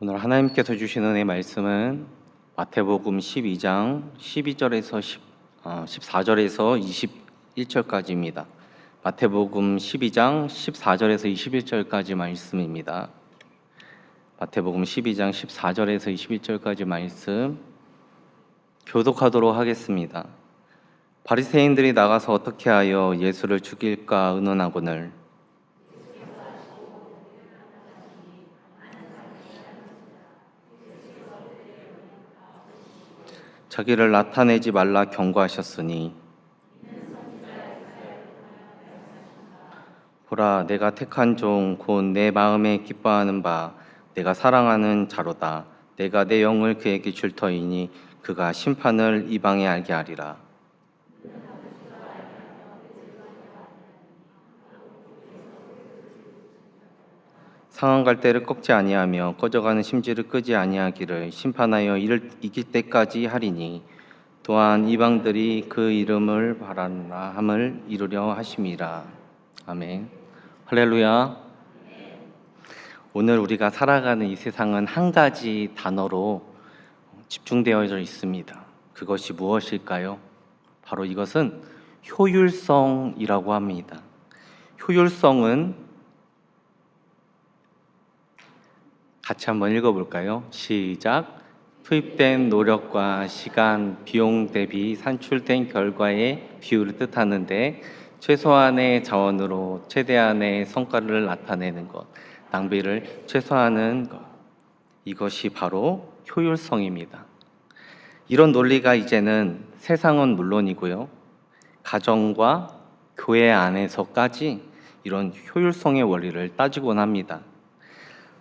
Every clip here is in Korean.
오늘 하나님께서 주신 은혜 말씀은 마태복음 12장 12절에서 14절에서 21절까지입니다. 마태복음 12장 14절에서 21절까지 말씀입니다. 마태복음 12장 14절에서 21절까지 말씀 교독하도록 하겠습니다. 바리새인들이 나가서 어떻게 하여 예수를 죽일까 의논하거늘 자기를 나타내지 말라 경고하셨으니 보라 내가 택한 종 곧 내 마음에 기뻐하는 바 내가 사랑하는 자로다. 내가 내 영을 그에게 줄 터이니 그가 심판을 이방에 알게 하리라. 상한 갈대를 꺾지 아니하며 꺼져가는 심지를 끄지 아니하기를 심판하여 이를 이길 때까지 하리니 또한 이방들이 그 이름을 바라나 함을 이루려 하심이라. 아멘. 할렐루야. 오늘 우리가 살아가는 이 세상은 한 가지 단어로 집중되어져 있습니다. 그것이 무엇일까요? 바로 이것은 효율성이라고 합니다. 효율성은 같이 한번 읽어볼까요? 시작. 투입된 노력과 시간, 비용 대비 산출된 결과의 비율을 뜻하는데 최소한의 자원으로 최대한의 성과를 나타내는 것, 낭비를 최소화하는 것, 이것이 바로 효율성입니다. 이런 논리가 이제는 세상은 물론이고요, 가정과 교회 안에서까지 이런 효율성의 원리를 따지곤 합니다.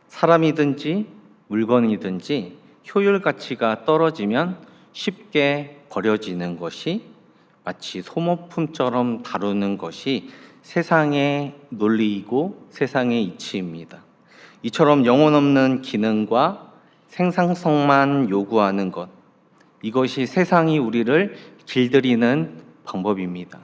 사람이든지 물건이든지 효율 가치가 떨어지면 쉽게 버려지는 것이 마치 소모품처럼 다루는 것이 세상의 논리이고 세상의 이치입니다. 이처럼 영혼 없는 기능과 생산성만 요구하는 것, 이것이 세상이 우리를 길들이는 방법입니다.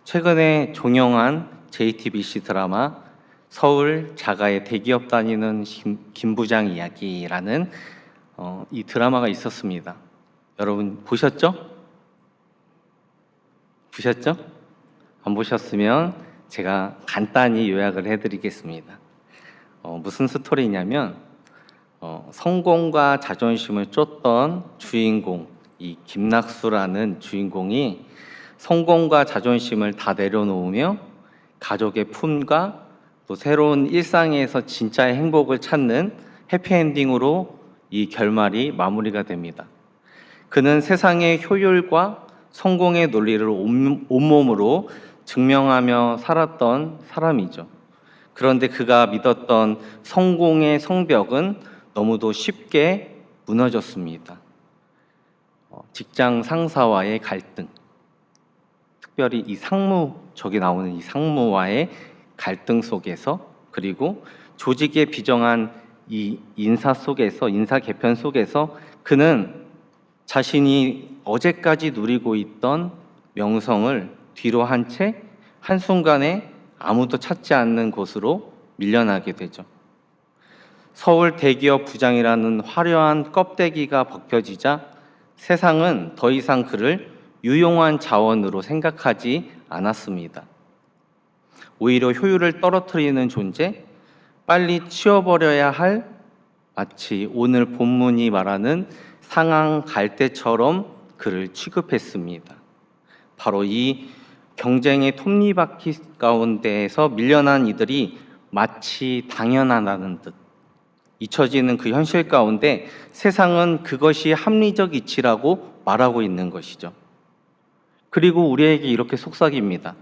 최근에 종영한 JTBC 드라마 서울 자가의 대기업 다니는 김 부장 이야기라는 이 드라마가 있었습니다. 여러분 보셨죠? 보셨죠? 안 보셨으면 제가 간단히 요약을 해드리겠습니다. 무슨 스토리냐면 성공과 자존심을 쫓던 주인공, 이 김낙수라는 주인공이 성공과 자존심을 다 내려놓으며 가족의 품과 또 새로운 일상에서 진짜의 행복을 찾는 해피엔딩으로 이 결말이 마무리가 됩니다. 그는 세상의 효율과 성공의 논리를 온몸으로 증명하며 살았던 사람이죠. 그런데 그가 믿었던 성공의 성벽은 너무도 쉽게 무너졌습니다. 직장 상사와의 갈등, 특별히 이 상무, 저기 나오는 이 상무와의 갈등 속에서, 그리고 조직의 비정한 이 인사 속에서, 인사 개편 속에서 그는 자신이 어제까지 누리고 있던 명성을 뒤로 한 채 한순간에 아무도 찾지 않는 곳으로 밀려나게 되죠. 서울 대기업 부장이라는 화려한 껍데기가 벗겨지자 세상은 더 이상 그를 유용한 자원으로 생각하지 않았습니다. 오히려 효율을 떨어뜨리는 존재, 빨리 치워버려야 할, 마치 오늘 본문이 말하는 상한 갈대처럼 그를 취급했습니다. 바로 이 경쟁의 톱니바퀴 가운데에서 밀려난 이들이 마치 당연하다는 듯 잊혀지는 그 현실 가운데 세상은 그것이 합리적 이치라고 말하고 있는 것이죠. 그리고 우리에게 이렇게 속삭입니다.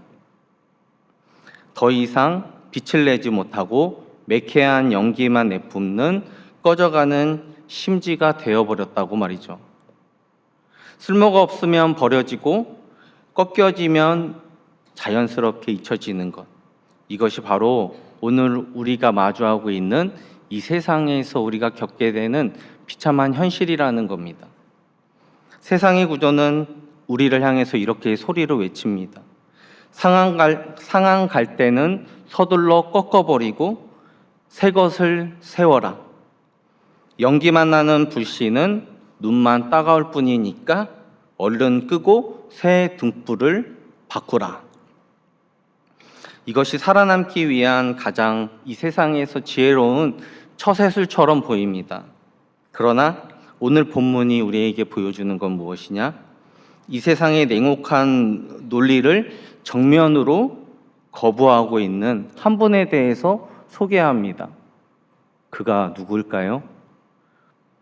더 이상 빛을 내지 못하고 매캐한 연기만 내뿜는 꺼져가는 심지가 되어버렸다고 말이죠. 쓸모가 없으면 버려지고 꺾여지면 자연스럽게 잊혀지는 것, 이것이 바로 오늘 우리가 마주하고 있는 이 세상에서 우리가 겪게 되는 비참한 현실이라는 겁니다. 세상의 구조는 우리를 향해서 이렇게 소리로 외칩니다. 상한 갈대는 서둘러 꺾어버리고 새 것을 세워라. 연기만 나는 불씨는 눈만 따가울 뿐이니까 얼른 끄고 새 등불을 바꾸라. 이것이 살아남기 위한 가장 이 세상에서 지혜로운 처세술처럼 보입니다. 그러나 오늘 본문이 우리에게 보여주는 건 무엇이냐? 이 세상의 냉혹한 논리를 정면으로 거부하고 있는 한 분에 대해서 소개합니다. 그가 누구일까요?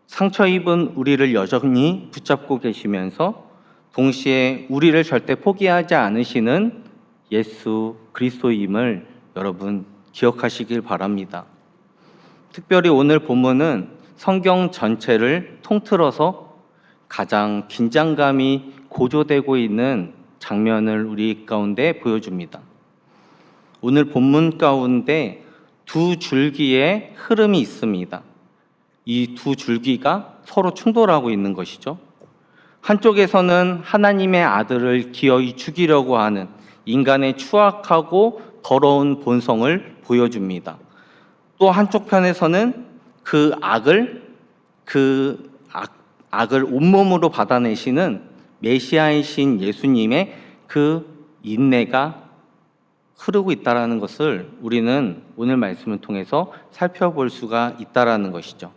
상처 입은 우리를 여전히 붙잡고 계시면서 동시에 우리를 절대 포기하지 않으시는 예수 그리스도임을 여러분 기억하시길 바랍니다. 특별히 오늘 본문은 성경 전체를 통틀어서 가장 긴장감이 고조되고 있는 장면을 우리 가운데 보여줍니다. 오늘 본문 가운데 두 줄기의 흐름이 있습니다. 이 두 줄기가 서로 충돌하고 있는 것이죠. 한쪽에서는 하나님의 아들을 기어이 죽이려고 하는 인간의 추악하고 더러운 본성을 보여줍니다. 또 한쪽 편에서는 그 악을 온몸으로 받아내시는 메시아이신 예수님의 그 인내가 흐르고 있다는 것을 우리는 오늘 말씀을 통해서 살펴볼 수가 있다는 것이죠.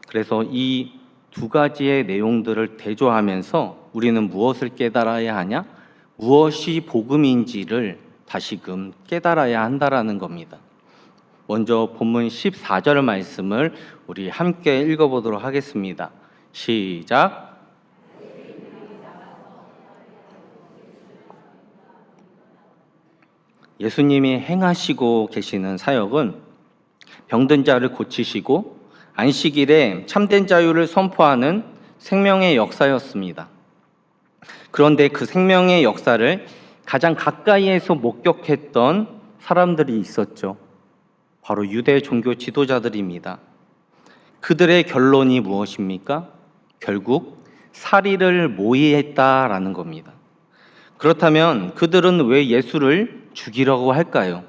그래서 이 두 가지의 내용들을 대조하면서 우리는 무엇을 깨달아야 하냐? 무엇이 복음인지를 다시금 깨달아야 한다는 겁니다. 먼저 본문 14절 말씀을 우리 함께 읽어보도록 하겠습니다. 시작. 예수님이 행하시고 계시는 사역은 병든 자를 고치시고 안식일에 참된 자유를 선포하는 생명의 역사였습니다. 그런데 그 생명의 역사를 가장 가까이에서 목격했던 사람들이 있었죠. 바로 유대 종교 지도자들입니다. 그들의 결론이 무엇입니까? 결국 살인을 모의했다라는 겁니다. 그렇다면 그들은 왜 예수를 죽이려고 할까요?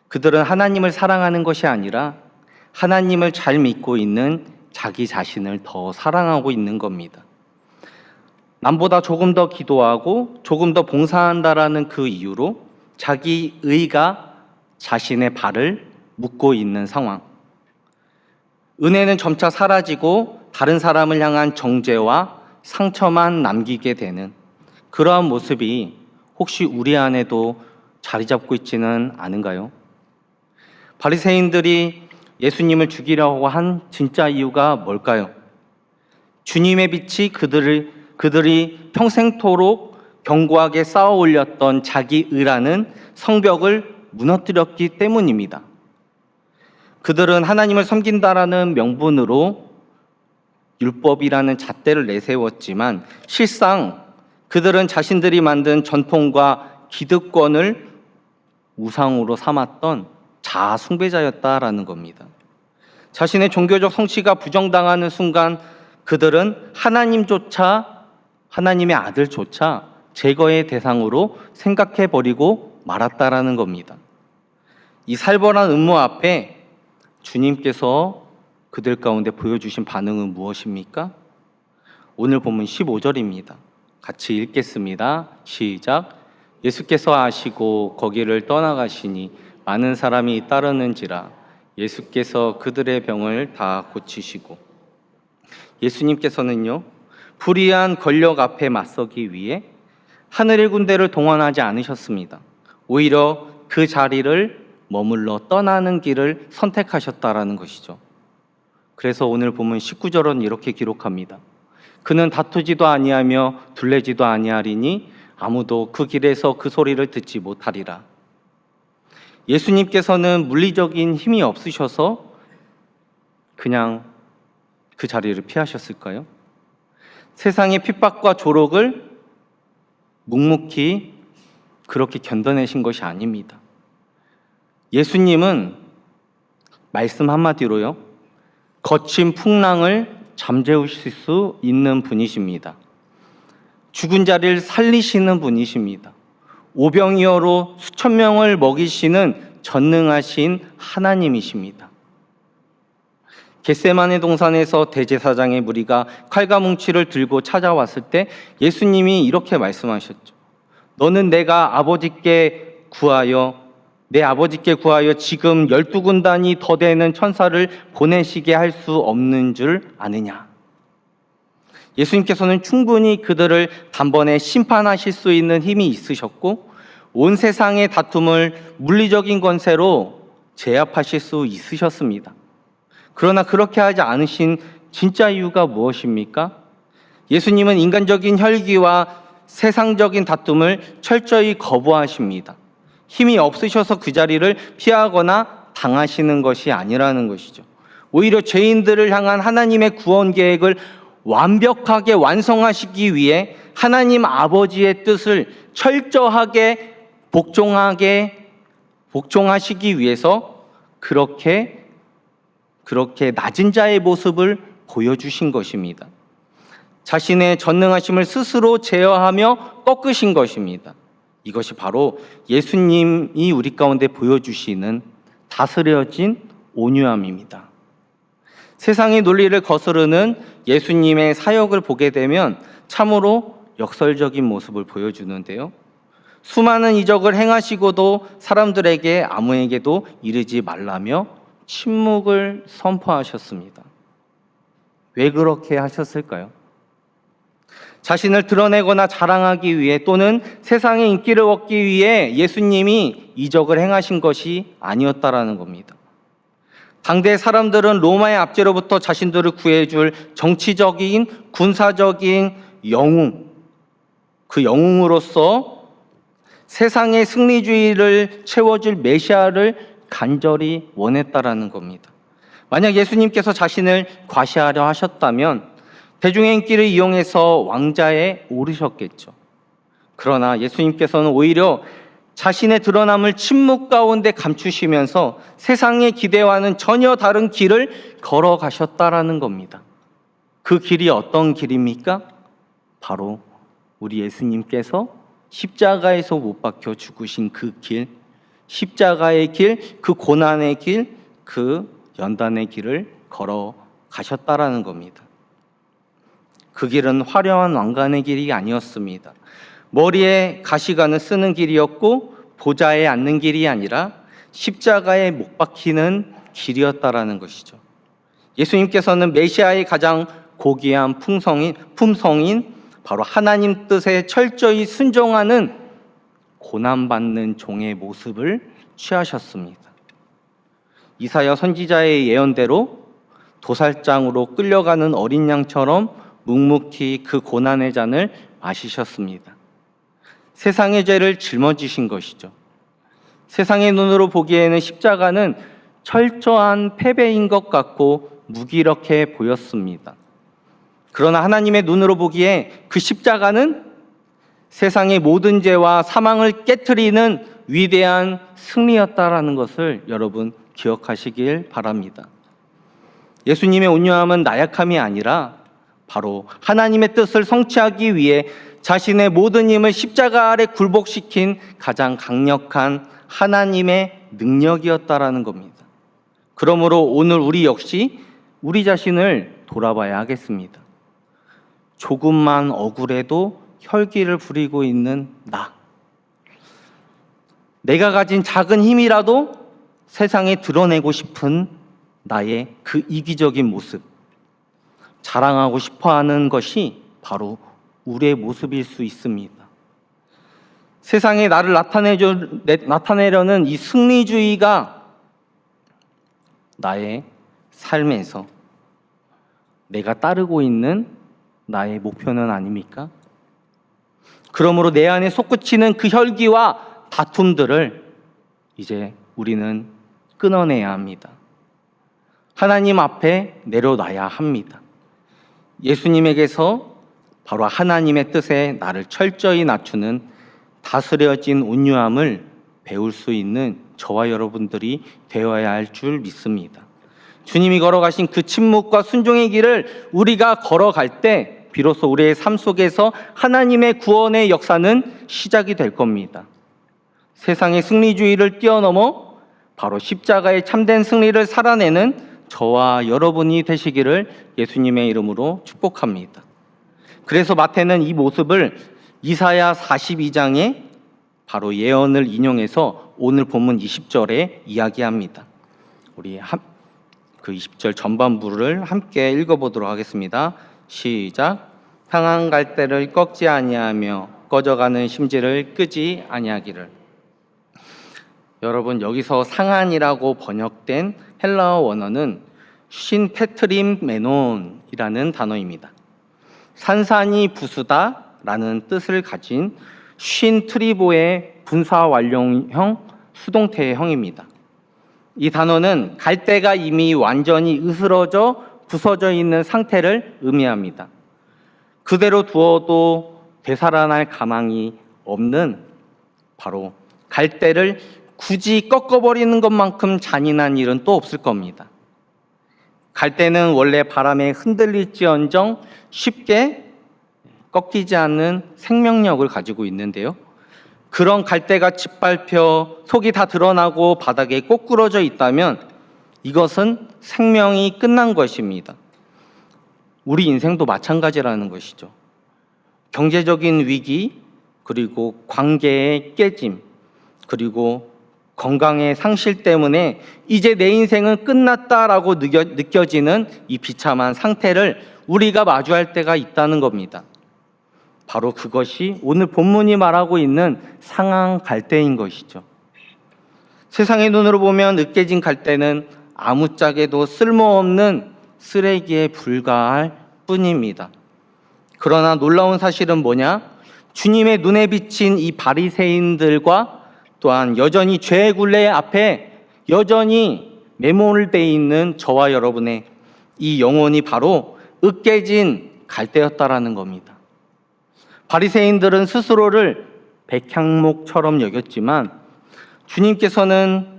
그들은 하나님을 사랑하는 것이 아니라 하나님을 잘 믿고 있는 자기 자신을 더 사랑하고 있는 겁니다. 남보다 조금 더 기도하고 조금 더 봉사한다라는 그 이유로 자기 의가 자신의 발을 묶고 있는 상황. 은혜는 점차 사라지고 다른 사람을 향한 정죄와 상처만 남기게 되는 그러한 모습이 혹시 우리 안에도 자리 잡고 있지는 않은가요? 바리새인들이 예수님을 죽이려고 한 진짜 이유가 뭘까요? 주님의 빛이 그들이 평생토록 견고하게 쌓아 올렸던 자기 의라는 성벽을 무너뜨렸기 때문입니다. 그들은 하나님을 섬긴다라는 명분으로 율법이라는 잣대를 내세웠지만 실상 그들은 자신들이 만든 전통과 기득권을 우상으로 삼았던 자아 숭배자였다라는 겁니다. 자신의 종교적 성취가 부정당하는 순간 그들은 하나님의 아들조차 제거의 대상으로 생각해버리고 말았다라는 겁니다. 이 살벌한 음모 앞에 주님께서 그들 가운데 보여주신 반응은 무엇입니까? 오늘 본문 15절입니다. 같이 읽겠습니다. 시작. 예수께서 아시고 거기를 떠나가시니 많은 사람이 따르는지라 예수께서 그들의 병을 다 고치시고 예수님께서는요 불의한 권력 앞에 맞서기 위해 하늘의 군대를 동원하지 않으셨습니다. 오히려 그 자리를 머물러 떠나는 길을 선택하셨다라는 것이죠. 그래서 오늘 보면 19절은 이렇게 기록합니다. 그는 다투지도 아니하며 둘레지도 아니하리니 아무도 그 길에서 그 소리를 듣지 못하리라. 예수님께서는 물리적인 힘이 없으셔서 그냥 그 자리를 피하셨을까요? 세상의 핍박과 조록을 묵묵히 그렇게 견뎌내신 것이 아닙니다. 예수님은 말씀 한마디로요, 거친 풍랑을 잠재우실 수 있는 분이십니다. 죽은 자를 살리시는 분이십니다. 오병이어로 수천 명을 먹이시는 전능하신 하나님이십니다. 겟세마네 동산에서 대제사장의 무리가 칼과 뭉치를 들고 찾아왔을 때 예수님이 이렇게 말씀하셨죠. 너는 내 아버지께 구하여 지금 12군단이 더 되는 천사를 보내시게 할 수 없는 줄 아느냐. 예수님께서는 충분히 그들을 단번에 심판하실 수 있는 힘이 있으셨고 온 세상의 다툼을 물리적인 권세로 제압하실 수 있으셨습니다. 그러나 그렇게 하지 않으신 진짜 이유가 무엇입니까? 예수님은 인간적인 혈기와 세상적인 다툼을 철저히 거부하십니다. 힘이 없으셔서 그 자리를 피하거나 당하시는 것이 아니라는 것이죠. 오히려 죄인들을 향한 하나님의 구원 계획을 완벽하게 완성하시기 위해 하나님 아버지의 뜻을 철저하게 복종하시기 위해서 그렇게 낮은 자의 모습을 보여주신 것입니다. 자신의 전능하심을 스스로 제어하며 꺾으신 것입니다. 이것이 바로 예수님이 우리 가운데 보여주시는 다스려진 온유함입니다. 세상의 논리를 거스르는 예수님의 사역을 보게 되면 참으로 역설적인 모습을 보여주는데요. 수많은 이적을 행하시고도 사람들에게 아무에게도 이르지 말라며 침묵을 선포하셨습니다. 왜 그렇게 하셨을까요? 자신을 드러내거나 자랑하기 위해 또는 세상의 인기를 얻기 위해 예수님이 이적을 행하신 것이 아니었다라는 겁니다. 당대 사람들은 로마의 압제로부터 자신들을 구해줄 정치적인, 군사적인 영웅, 그 영웅으로서 세상의 승리주의를 채워줄 메시아를 간절히 원했다라는 겁니다. 만약 예수님께서 자신을 과시하려 하셨다면 대중의 인기를 이용해서 왕자에 오르셨겠죠. 그러나 예수님께서는 오히려 자신의 드러남을 침묵 가운데 감추시면서 세상의 기대와는 전혀 다른 길을 걸어가셨다라는 겁니다. 그 길이 어떤 길입니까? 바로 우리 예수님께서 십자가에서 못 박혀 죽으신 그 길, 십자가의 길, 그 고난의 길, 그 연단의 길을 걸어가셨다라는 겁니다. 그 길은 화려한 왕관의 길이 아니었습니다. 머리에 가시관을 쓰는 길이었고 보좌에 앉는 길이 아니라 십자가에 못 박히는 길이었다라는 것이죠. 예수님께서는 메시아의 가장 고귀한 품성인 바로 하나님 뜻에 철저히 순종하는 고난받는 종의 모습을 취하셨습니다. 이사야 선지자의 예언대로 도살장으로 끌려가는 어린 양처럼 묵묵히 그 고난의 잔을 마시셨습니다. 세상의 죄를 짊어지신 것이죠. 세상의 눈으로 보기에는 십자가는 철저한 패배인 것 같고 무기력해 보였습니다. 그러나 하나님의 눈으로 보기에 그 십자가는 세상의 모든 죄와 사망을 깨트리는 위대한 승리였다라는 것을 여러분 기억하시길 바랍니다. 예수님의 온유함은 나약함이 아니라 바로 하나님의 뜻을 성취하기 위해 자신의 모든 힘을 십자가 아래 굴복시킨 가장 강력한 하나님의 능력이었다라는 겁니다. 그러므로 오늘 우리 역시 우리 자신을 돌아봐야 하겠습니다. 조금만 억울해도 혈기를 부리고 있는 나. 내가 가진 작은 힘이라도 세상에 드러내고 싶은 나의 그 이기적인 모습. 자랑하고 싶어하는 것이 바로 우리의 모습일 수 있습니다. 세상에 나를 나타내려는 이 승리주의가 나의 삶에서 내가 따르고 있는 나의 목표는 아닙니까? 그러므로 내 안에 솟구치는 그 혈기와 다툼들을 이제 우리는 끊어내야 합니다. 하나님 앞에 내려놔야 합니다. 예수님에게서 바로 하나님의 뜻에 나를 철저히 낮추는 다스려진 온유함을 배울 수 있는 저와 여러분들이 되어야 할 줄 믿습니다. 주님이 걸어가신 그 침묵과 순종의 길을 우리가 걸어갈 때 비로소 우리의 삶 속에서 하나님의 구원의 역사는 시작이 될 겁니다. 세상의 승리주의를 뛰어넘어 바로 십자가의 참된 승리를 살아내는 저와 여러분이 되시기를 예수님의 이름으로 축복합니다. 그래서 마태는 이 모습을 이사야 42장에 바로 예언을 인용해서 오늘 본문 20절에 이야기합니다. 우리 그 20절 전반부를 함께 읽어보도록 하겠습니다. 시작. 상한 갈대를 꺾지 아니하며 꺼져가는 심지를 끄지 아니하기를. 여러분, 여기서 상한이라고 번역된 헬라어 원어는 쉰테트림메논이라는 단어입니다. 산산이 부수다라는 뜻을 가진 쉰트리보의 분사 완료형 수동태형입니다. 이 단어는 갈대가 이미 완전히 으스러져 부서져 있는 상태를 의미합니다. 그대로 두어도 되살아날 가망이 없는 바로 갈대를 굳이 꺾어버리는 것만큼 잔인한 일은 또 없을 겁니다. 갈대는 원래 바람에 흔들릴지언정 쉽게 꺾이지 않는 생명력을 가지고 있는데요. 그런 갈대가 짓밟혀 속이 다 드러나고 바닥에 꼬꾸러져 있다면 이것은 생명이 끝난 것입니다. 우리 인생도 마찬가지라는 것이죠. 경제적인 위기, 그리고 관계의 깨짐, 그리고 건강의 상실 때문에 이제 내 인생은 끝났다라고 느껴지는 이 비참한 상태를 우리가 마주할 때가 있다는 겁니다. 바로 그것이 오늘 본문이 말하고 있는 상한 갈대인 것이죠. 세상의 눈으로 보면 으깨진 갈대는 아무짝에도 쓸모없는 쓰레기에 불과할 뿐입니다. 그러나 놀라운 사실은 뭐냐? 주님의 눈에 비친 이 바리새인들과 또한 여전히 죄의 굴레 앞에 여전히 매몰되어 있는 저와 여러분의 이 영혼이 바로 으깨진 갈대였다라는 겁니다. 바리새인들은 스스로를 백향목처럼 여겼지만 주님께서는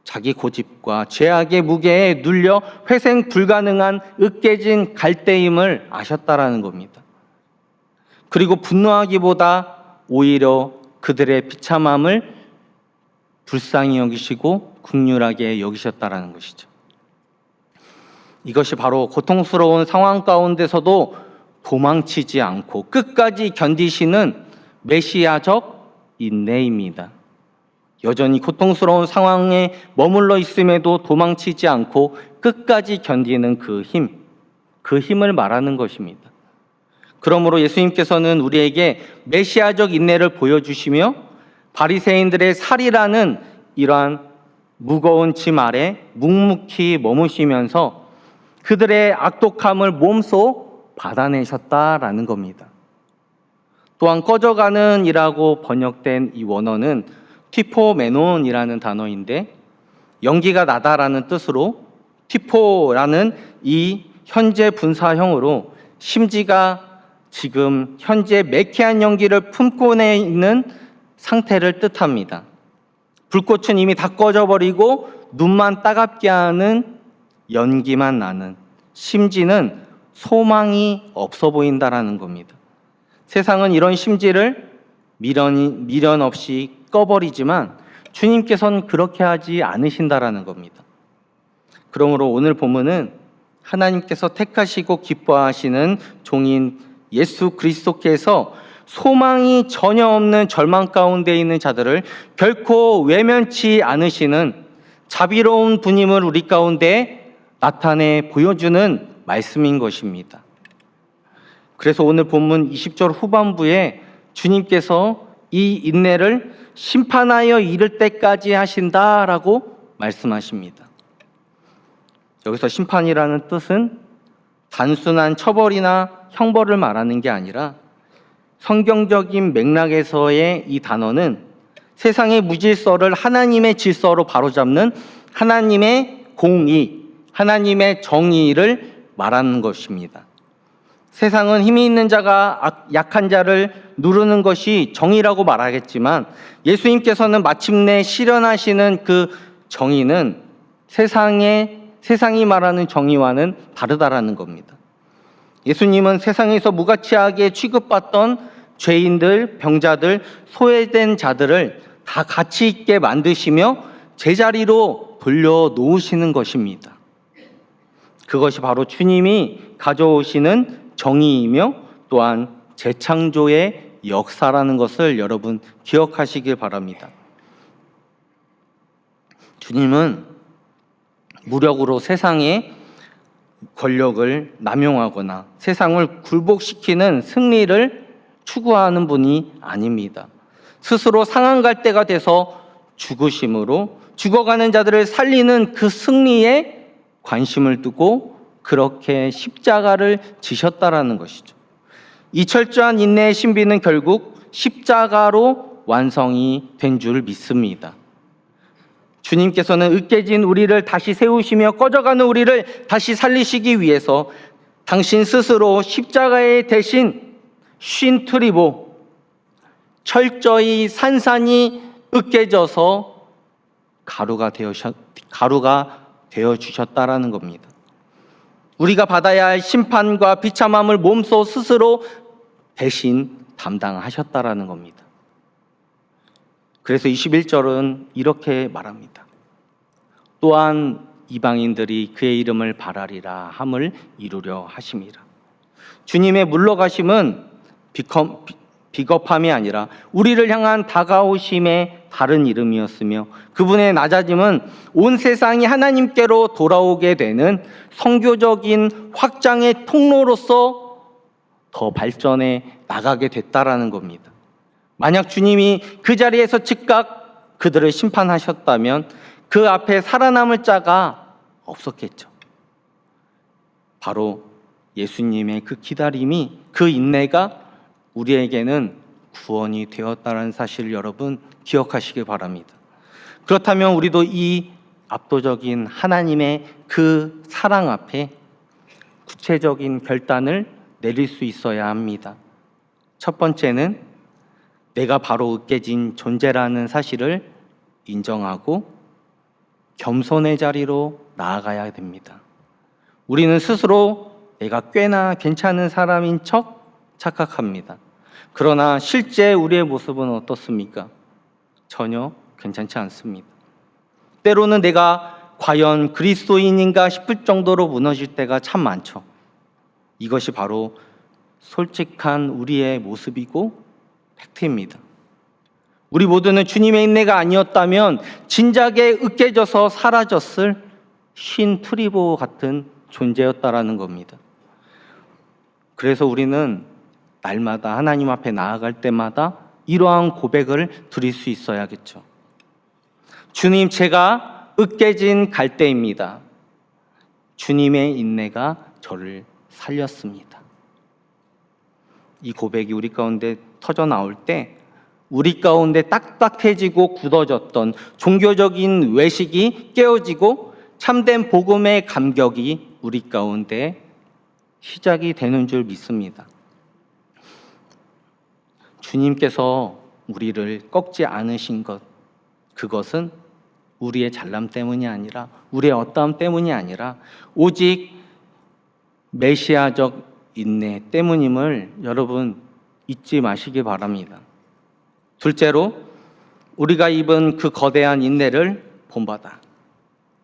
자기 고집과 죄악의 무게에 눌려 회생 불가능한 으깨진 갈대임을 아셨다라는 겁니다. 그리고 분노하기보다 오히려 그들의 비참함을 불쌍히 여기시고 긍휼하게 여기셨다라는 것이죠. 이것이 바로 고통스러운 상황 가운데서도 도망치지 않고 끝까지 견디시는 메시아적 인내입니다. 여전히 고통스러운 상황에 머물러 있음에도 도망치지 않고 끝까지 견디는 그 힘을 말하는 것입니다. 그러므로 예수님께서는 우리에게 메시아적 인내를 보여주시며 바리새인들의 살이라는 이러한 무거운 짐 아래 묵묵히 머무시면서 그들의 악독함을 몸소 받아내셨다라는 겁니다. 또한 꺼져가는 이라고 번역된 이 원어는 티포메논이라는 단어인데 연기가 나다라는 뜻으로 티포라는 이 현재 분사형으로 심지가 지금 현재 매캐한 연기를 품고 있는 상태를 뜻합니다. 불꽃은 이미 다 꺼져버리고 눈만 따갑게 하는 연기만 나는 심지는 소망이 없어 보인다라는 겁니다. 세상은 이런 심지를 미련 없이 꺼버리지만 주님께서는 그렇게 하지 않으신다라는 겁니다. 그러므로 오늘 본문은 하나님께서 택하시고 기뻐하시는 종인 예수 그리스도께서 소망이 전혀 없는 절망 가운데 있는 자들을 결코 외면치 않으시는 자비로운 분임을 우리 가운데 나타내 보여주는 말씀인 것입니다. 그래서 오늘 본문 20절 후반부에 주님께서 이 인내를 심판하여 이를 때까지 하신다라고 말씀하십니다. 여기서 심판이라는 뜻은 단순한 처벌이나 형벌을 말하는 게 아니라 성경적인 맥락에서의 이 단어는 세상의 무질서를 하나님의 질서로 바로잡는 하나님의 공의, 하나님의 정의를 말하는 것입니다. 세상은 힘이 있는 자가 약한 자를 누르는 것이 정의라고 말하겠지만 예수님께서는 마침내 실현하시는 그 정의는 세상이 말하는 정의와는 다르다라는 겁니다. 예수님은 세상에서 무가치하게 취급받던 죄인들, 병자들, 소외된 자들을 다 가치 있게 만드시며 제자리로 돌려놓으시는 것입니다. 그것이 바로 주님이 가져오시는 정의이며 또한 재창조의 역사라는 것을 여러분 기억하시길 바랍니다. 주님은 무력으로 세상의 권력을 남용하거나 세상을 굴복시키는 승리를 추구하는 분이 아닙니다. 스스로 상한갈 때가 돼서 죽으심으로 죽어가는 자들을 살리는 그 승리에 관심을 두고 그렇게 십자가를 지셨다라는 것이죠. 이 철저한 인내의 신비는 결국 십자가로 완성이 된 줄 믿습니다. 주님께서는 으깨진 우리를 다시 세우시며 꺼져가는 우리를 다시 살리시기 위해서 당신 스스로 십자가의 대신 쉰트리보, 철저히 산산이 으깨져서 가루가 되어 주셨다라는 겁니다. 우리가 받아야 할 심판과 비참함을 몸소 스스로 대신 담당하셨다라는 겁니다. 그래서 21절은 이렇게 말합니다. 또한 이방인들이 그의 이름을 바라리라 함을 이루려 하심이라. 주님의 물러가심은 비겁함이 아니라 우리를 향한 다가오심의 다른 이름이었으며 그분의 낮아짐은 온 세상이 하나님께로 돌아오게 되는 선교적인 확장의 통로로서 더 발전해 나가게 됐다라는 겁니다. 만약 주님이 그 자리에서 즉각 그들을 심판하셨다면 그 앞에 살아남을 자가 없었겠죠. 바로 예수님의 그 기다림이, 그 인내가 우리에게는 구원이 되었다는 사실을 여러분 기억하시기 바랍니다. 그렇다면 우리도 이 압도적인 하나님의 그 사랑 앞에 구체적인 결단을 내릴 수 있어야 합니다. 첫 번째는 내가 바로 으깨진 존재라는 사실을 인정하고 겸손의 자리로 나아가야 됩니다. 우리는 스스로 내가 꽤나 괜찮은 사람인 척 착각합니다. 그러나 실제 우리의 모습은 어떻습니까? 전혀 괜찮지 않습니다. 때로는 내가 과연 그리스도인인가 싶을 정도로 무너질 때가 참 많죠. 이것이 바로 솔직한 우리의 모습이고 팩트입니다. 우리 모두는 주님의 인내가 아니었다면 진작에 으깨져서 사라졌을 쉰트리보 같은 존재였다라는 겁니다. 그래서 우리는 날마다 하나님 앞에 나아갈 때마다 이러한 고백을 드릴 수 있어야겠죠. 주님, 제가 으깨진 갈대입니다. 주님의 인내가 저를 살렸습니다. 이 고백이 우리 가운데 터져 나올 때 우리 가운데 딱딱해지고 굳어졌던 종교적인 외식이 깨어지고 참된 복음의 감격이 우리 가운데 시작이 되는 줄 믿습니다. 주님께서 우리를 꺾지 않으신 것, 그것은 우리의 잘남 때문이 아니라 우리의 어떠함 때문이 아니라 오직 메시아적 인내 때문임을 여러분 잊지 마시기 바랍니다. 둘째로 우리가 입은 그 거대한 인내를 본받아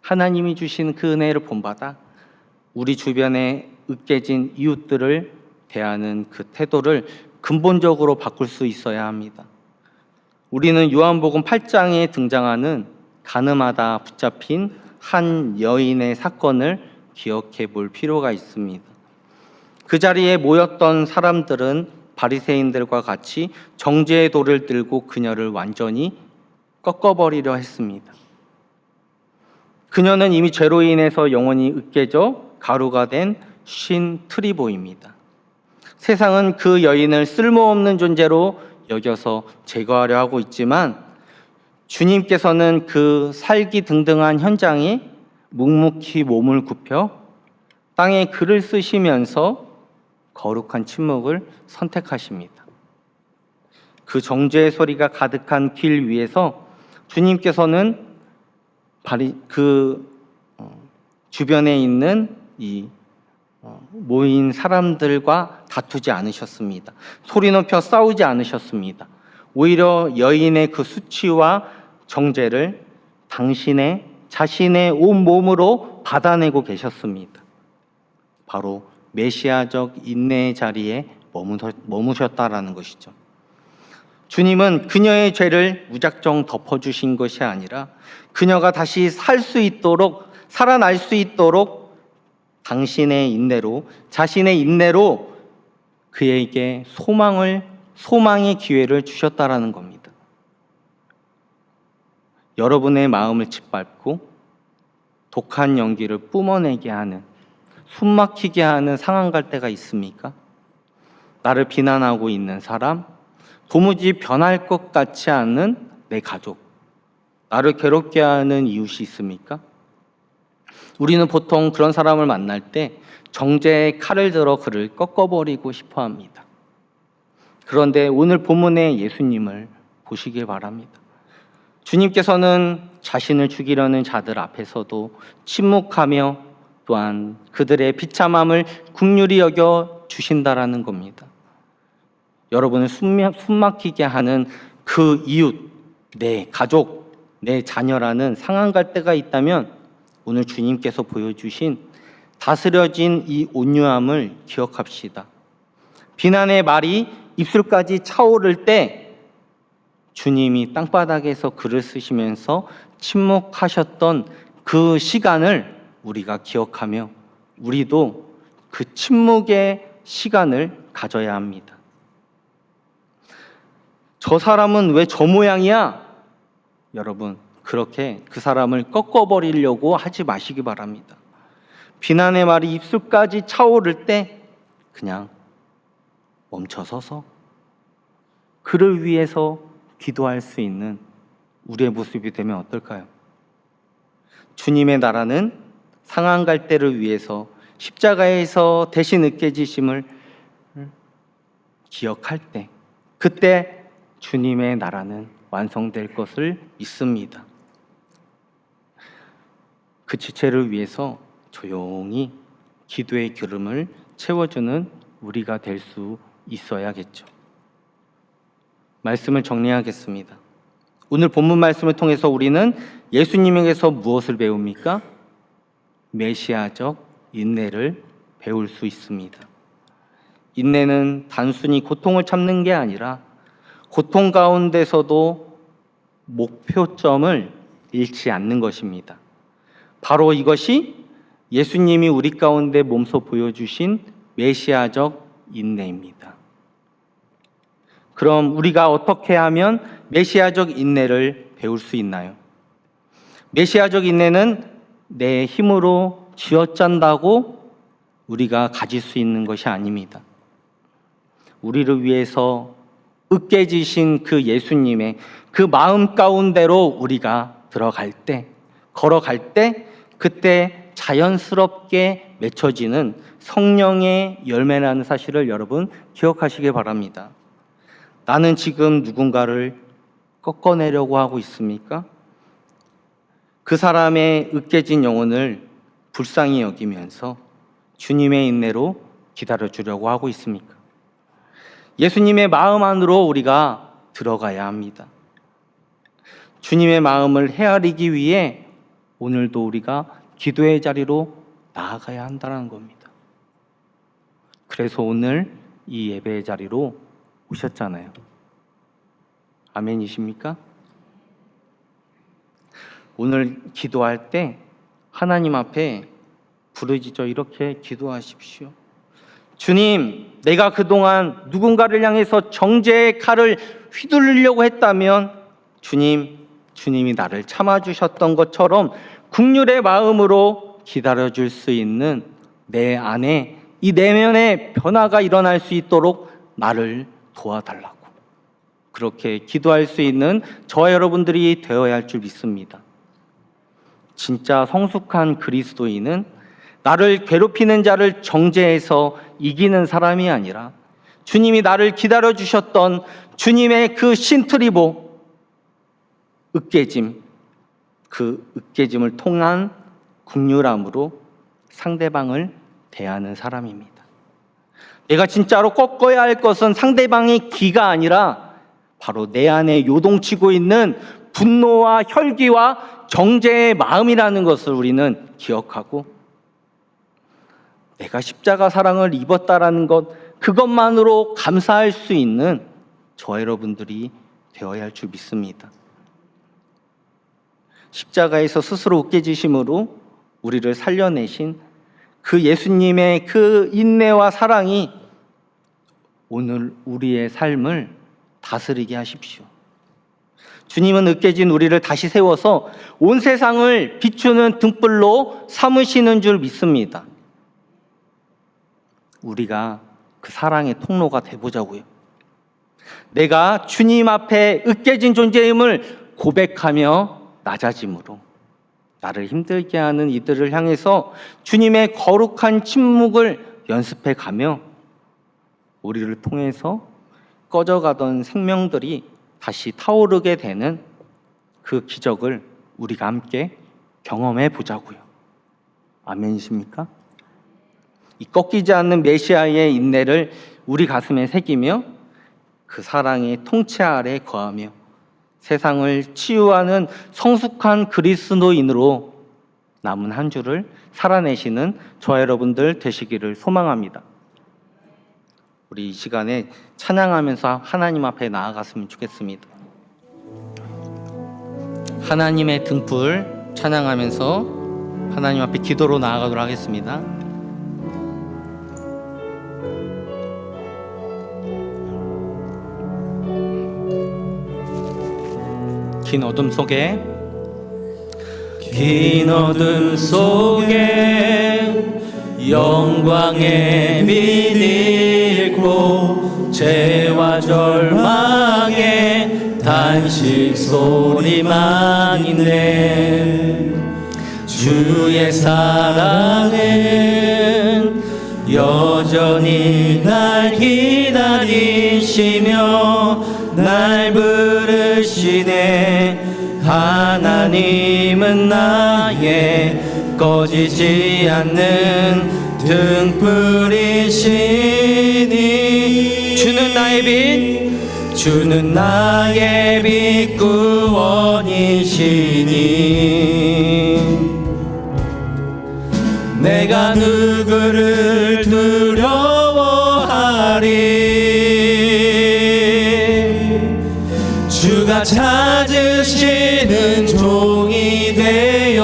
하나님이 주신 그 은혜를 본받아 우리 주변에 으깨진 이웃들을 대하는 그 태도를 근본적으로 바꿀 수 있어야 합니다. 우리는 요한복음 8장에 등장하는 가늠하다 붙잡힌 한 여인의 사건을 기억해 볼 필요가 있습니다. 그 자리에 모였던 사람들은 바리새인들과 같이 정죄의 돌을 들고 그녀를 완전히 꺾어버리려 했습니다. 그녀는 이미 죄로 인해서 영원히 으깨져 가루가 된 쉰트리보입니다. 세상은 그 여인을 쓸모없는 존재로 여겨서 제거하려 하고 있지만 주님께서는 그 살기등등한 현장에 묵묵히 몸을 굽혀 땅에 글을 쓰시면서 거룩한 침묵을 선택하십니다. 그 정죄의 소리가 가득한 길 위에서 주님께서는 주변에 있는 이 모인 사람들과 다투지 않으셨습니다. 소리 높여 싸우지 않으셨습니다. 오히려 여인의 그 수치와 정죄를 자신의 온 몸으로 받아내고 계셨습니다. 바로 메시아적 인내의 자리에 머무셨다라는 것이죠. 주님은 그녀의 죄를 무작정 덮어주신 것이 아니라 그녀가 다시 살아날 수 있도록 당신의 인내로, 자신의 인내로 그에게 소망의 기회를 주셨다라는 겁니다. 여러분의 마음을 짓밟고 독한 연기를 뿜어내게 하는, 숨막히게 하는 상황 갈 때가 있습니까? 나를 비난하고 있는 사람, 도무지 변할 것 같지 않은 내 가족, 나를 괴롭게 하는 이웃이 있습니까? 우리는 보통 그런 사람을 만날 때 정죄의 칼을 들어 그를 꺾어버리고 싶어 합니다. 그런데 오늘 본문의 예수님을 보시길 바랍니다. 주님께서는 자신을 죽이려는 자들 앞에서도 침묵하며 또한 그들의 비참함을 긍휼히 여겨 주신다라는 겁니다. 여러분을 숨막히게 하는 그 이웃, 내 가족, 내 자녀라는 상황 갈 때가 있다면 오늘 주님께서 보여주신 다스려진 이 온유함을 기억합시다. 비난의 말이 입술까지 차오를 때 주님이 땅바닥에서 글을 쓰시면서 침묵하셨던 그 시간을 우리가 기억하며 우리도 그 침묵의 시간을 가져야 합니다. 저 사람은 왜 저 모양이야? 여러분, 그렇게 그 사람을 꺾어버리려고 하지 마시기 바랍니다. 비난의 말이 입술까지 차오를 때 그냥 멈춰서서 그를 위해서 기도할 수 있는 우리의 모습이 되면 어떨까요? 주님의 나라는 상한 갈대를 위해서 십자가에서 대신 으깨지심을 기억할 때, 그때 주님의 나라는 완성될 것을 믿습니다. 그 지체를 위해서 조용히 기도의 기름을 채워주는 우리가 될 수 있어야겠죠. 말씀을 정리하겠습니다. 오늘 본문 말씀을 통해서 우리는 예수님에게서 무엇을 배웁니까? 메시아적 인내를 배울 수 있습니다. 인내는 단순히 고통을 참는 게 아니라 고통 가운데서도 목표점을 잃지 않는 것입니다. 바로 이것이 예수님이 우리 가운데 몸소 보여주신 메시아적 인내입니다. 그럼 우리가 어떻게 하면 메시아적 인내를 배울 수 있나요? 메시아적 인내는 내 힘으로 쥐어짠다고 우리가 가질 수 있는 것이 아닙니다. 우리를 위해서 으깨지신 그 예수님의 그 마음 가운데로 우리가 들어갈 때, 걸어갈 때, 그때 자연스럽게 맺혀지는 성령의 열매라는 사실을 여러분 기억하시길 바랍니다. 나는 지금 누군가를 꺾어내려고 하고 있습니까? 그 사람의 으깨진 영혼을 불쌍히 여기면서 주님의 인내로 기다려주려고 하고 있습니까? 예수님의 마음 안으로 우리가 들어가야 합니다. 주님의 마음을 헤아리기 위해 오늘도 우리가 기도의 자리로 나아가야 한다는 겁니다. 그래서 오늘 이 예배의 자리로 오셨잖아요. 아멘이십니까? 오늘 기도할 때 하나님 앞에 부르짖어 이렇게 기도하십시오. 주님, 내가 그동안 누군가를 향해서 정죄의 칼을 휘두르려고 했다면 주님이 나를 참아주셨던 것처럼 긍휼의 마음으로 기다려줄 수 있는 내 안에 이 내면의 변화가 일어날 수 있도록 나를 도와달라고 그렇게 기도할 수 있는 저와 여러분들이 되어야 할 줄 믿습니다. 진짜 성숙한 그리스도인은 나를 괴롭히는 자를 정죄해서 이기는 사람이 아니라 주님이 나를 기다려주셨던 주님의 그 신트리보 으깨짐, 그 으깨짐을 통한 긍휼함으로 상대방을 대하는 사람입니다. 내가 진짜로 꺾어야 할 것은 상대방의 기가 아니라 바로 내 안에 요동치고 있는 분노와 혈기와 정죄의 마음이라는 것을 우리는 기억하고 내가 십자가 사랑을 입었다라는 것, 그것만으로 감사할 수 있는 저와 여러분들이 되어야 할 줄 믿습니다. 십자가에서 스스로 으깨지심으로 우리를 살려내신 그 예수님의 그 인내와 사랑이 오늘 우리의 삶을 다스리게 하십시오. 주님은 으깨진 우리를 다시 세워서 온 세상을 비추는 등불로 삼으시는 줄 믿습니다. 우리가 그 사랑의 통로가 되보자고요. 내가 주님 앞에 으깨진 존재임을 고백하며 낮아짐으로 나를 힘들게 하는 이들을 향해서 주님의 거룩한 침묵을 연습해 가며 우리를 통해서 꺼져가던 생명들이 다시 타오르게 되는 그 기적을 우리가 함께 경험해 보자고요. 아멘이십니까? 이 꺾이지 않는 메시아의 인내를 우리 가슴에 새기며 그 사랑의 통치 아래 거하며 세상을 치유하는 성숙한 그리스도인으로 남은 한 주를 살아내시는 저와 여러분들 되시기를 소망합니다. 우리 이 시간에 찬양하면서 하나님 앞에 나아갔으면 좋겠습니다. 하나님의 등불 찬양하면서 하나님 앞에 기도로 나아가도록 하겠습니다. 긴 어둠 속에 영광의 빛 잃고 죄와 절망의 단식 소리만 있네. 주의 사랑은 여전히 날 기다리시며 날 부르시네. 하나님은 나의 꺼지지 않는 등불이시니. 주는 나의 빛, 주는 나의 빛 구원이시니. 내가 누구를 두려워하리. 주가 찾으시는 종이 되어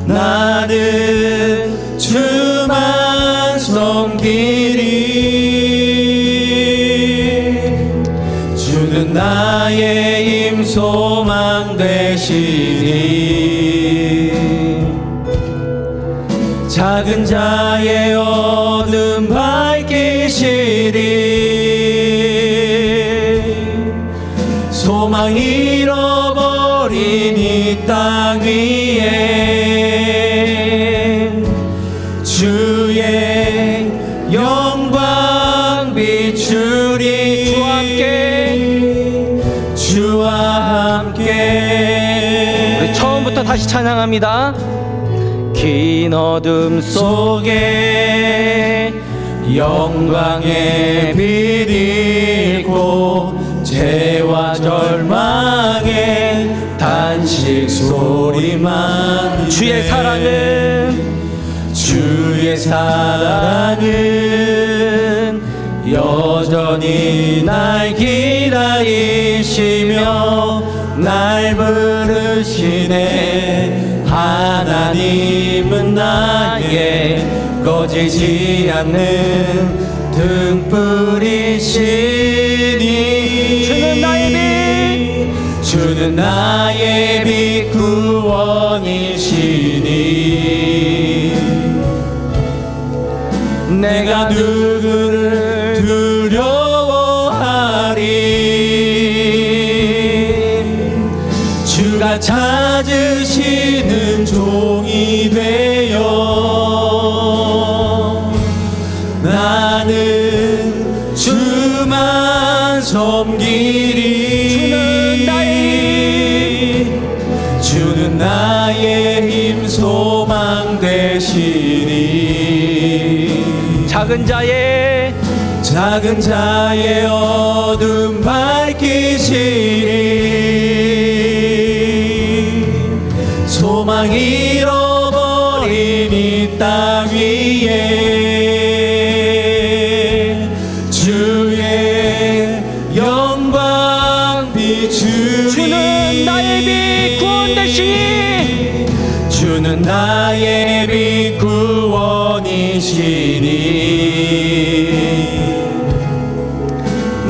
나는 주만 섬기리. 주는 나의 힘 소망 되시니. 작은 자의 어둠 밝히시리. 소망 잃어버린 이 땅 위에 주의 영광 비추리. 주와 함께 우리 처음부터 다시 찬양합니다. 긴 어둠 속에 영광의 빛 잃고 죄와 절망의 단식 소리만. 주의 사랑은 여전히 날 기다리시며 날 부르시네. 하나님은 나의 꺼지지 않는 등불이시니. 주는 나의 빛 구원이시니. 내가 누구를 두려워하리. 주가 찾으시는 종이 되어 나는 주만 섬기리. 주는 나의 힘 소망 되시니. 작은 자의 어둠 밝히시니. 소망 잃어버린 주는 나의 빛 구원 되시니 주는 나의 빛 구원이시니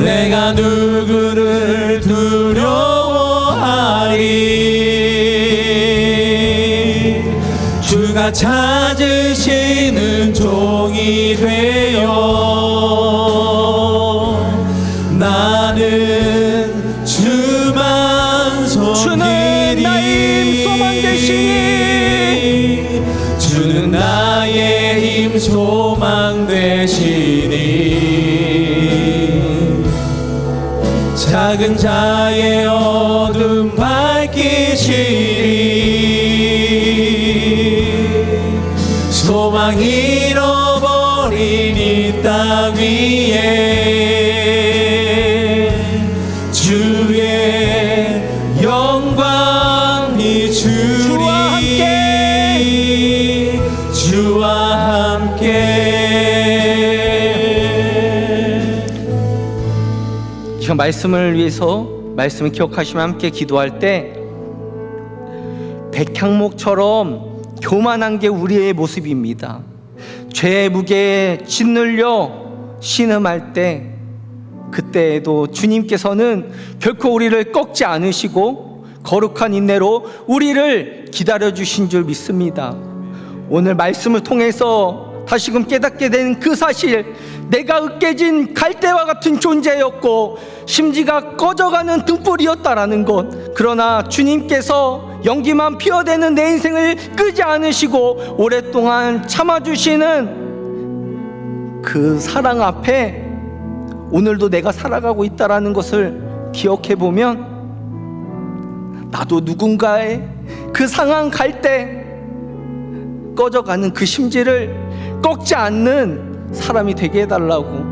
내가 누구를 두려워하리 주가 찾으시는 종이 되어 나는 주만 주는 나의 힘 소망 되시니 주는 나의 힘 소망 되시니 작은 자의 어둠 밝히시리 소망 잃어버린 이 땅 위에 주의 영광 비추리 주와 함께 저 말씀을 위해서 말씀을 기억하시며 함께 기도할 때 백향목처럼 교만한 게 우리의 모습입니다. 죄의 무게에 짓눌려 신음할 때 그때에도 주님께서는 결코 우리를 꺾지 않으시고 거룩한 인내로 우리를 기다려주신 줄 믿습니다. 오늘 말씀을 통해서 다시금 깨닫게 된 그 사실, 내가 으깨진 갈대와 같은 존재였고 심지가 꺼져가는 등불이었다라는 것. 그러나 주님께서 연기만 피어대는 내 인생을 끄지 않으시고 오랫동안 참아주시는 그 사랑 앞에 오늘도 내가 살아가고 있다라는 것을 기억해보면 나도 누군가의 그 상한 갈대, 꺼져가는 그 심지를 꺾지 않는 사람이 되게 해달라고.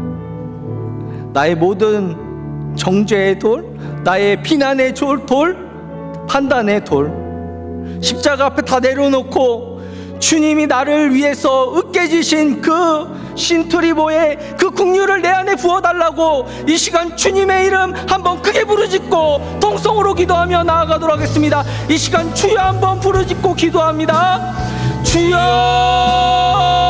나의 모든 정죄의 돌, 나의 비난의 돌, 판단의 돌, 십자가 앞에 다 내려놓고 주님이 나를 위해서 으깨지신 그 신투리보의 그 국류를 내 안에 부어달라고 이 시간 주님의 이름 한번 크게 부르짖고 통성으로 기도하며 나아가도록 하겠습니다. 이 시간 주여 한번 부르짖고 기도합니다. 주여